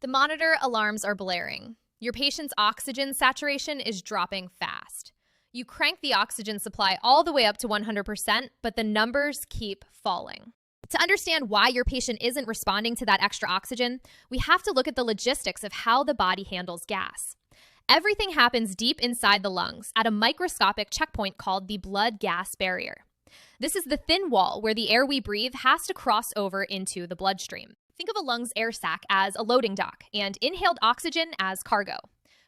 The monitor alarms are blaring. Your patient's oxygen saturation is dropping fast. You crank the oxygen supply all the way up to 100%, but the numbers keep falling. To understand why your patient isn't responding to that extra oxygen, we have to look at the logistics of how the body handles gas. Everything happens deep inside the lungs at a microscopic checkpoint called the blood-gas barrier. This is the thin wall where the air we breathe has to cross over into the bloodstream. Think of a lung's air sac as a loading dock and inhaled oxygen as cargo.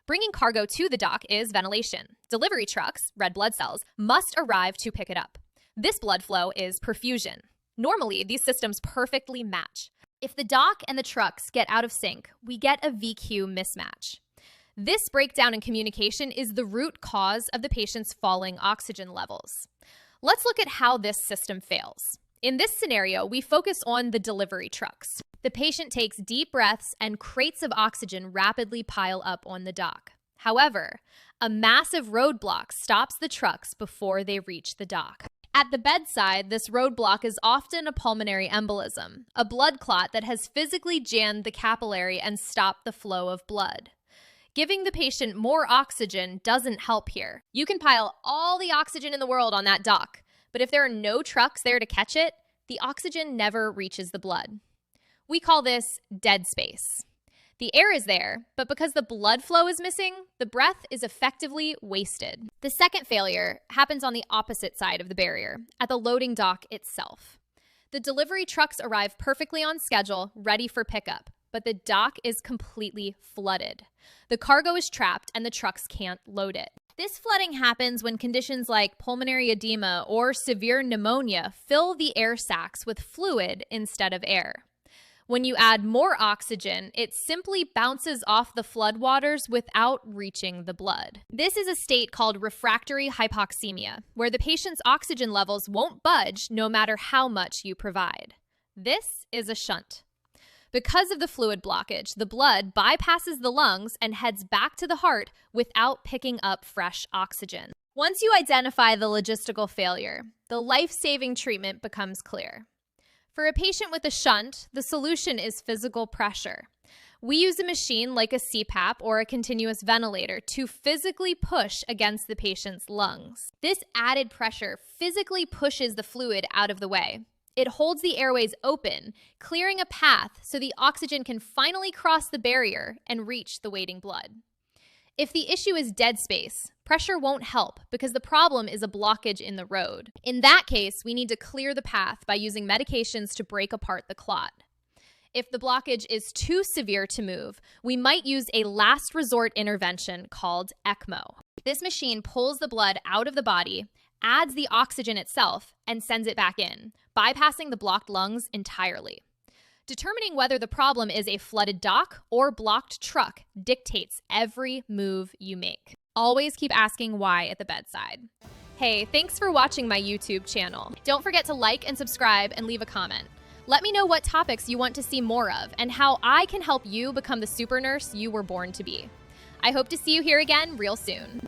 Bringing cargo to the dock is ventilation. Delivery trucks, red blood cells, must arrive to pick it up. This blood flow is perfusion. Normally, these systems perfectly match. If the dock and the trucks get out of sync, we get a VQ mismatch. This breakdown in communication is the root cause of the patient's falling oxygen levels. Let's look at how this system fails. In this scenario, we focus on the delivery trucks. The patient takes deep breaths and crates of oxygen rapidly pile up on the dock. However, a massive roadblock stops the trucks before they reach the dock. At the bedside, this roadblock is often a pulmonary embolism, a blood clot that has physically jammed the capillary and stopped the flow of blood. Giving the patient more oxygen doesn't help here. You can pile all the oxygen in the world on that dock, but if there are no trucks there to catch it, the oxygen never reaches the blood. We call this dead space. The air is there, but because the blood flow is missing, the breath is effectively wasted. The second failure happens on the opposite side of the barrier, at the loading dock itself. The delivery trucks arrive perfectly on schedule, ready for pickup, but the dock is completely flooded. The cargo is trapped and the trucks can't load it. This flooding happens when conditions like pulmonary edema or severe pneumonia fill the air sacs with fluid instead of air. When you add more oxygen, it simply bounces off the floodwaters without reaching the blood. This is a state called refractory hypoxemia, where the patient's oxygen levels won't budge no matter how much you provide. This is a shunt. Because of the fluid blockage, the blood bypasses the lungs and heads back to the heart without picking up fresh oxygen. Once you identify the logistical failure, the life-saving treatment becomes clear. For a patient with a shunt, the solution is physical pressure. We use a machine like a CPAP or a continuous ventilator to physically push against the patient's lungs. This added pressure physically pushes the fluid out of the way. It holds the airways open, clearing a path so the oxygen can finally cross the barrier and reach the waiting blood. If the issue is dead space, pressure won't help because the problem is a blockage in the road. In that case, we need to clear the path by using medications to break apart the clot. If the blockage is too severe to move, we might use a last resort intervention called ECMO. This machine pulls the blood out of the body, adds the oxygen itself, and sends it back in, bypassing the blocked lungs entirely. Determining whether the problem is a flooded dock or blocked truck dictates every move you make. Always keep asking why at the bedside. Hey, thanks for watching my YouTube channel. Don't forget to like and subscribe and leave a comment. Let me know what topics you want to see more of and how I can help you become the super nurse you were born to be. I hope to see you here again real soon.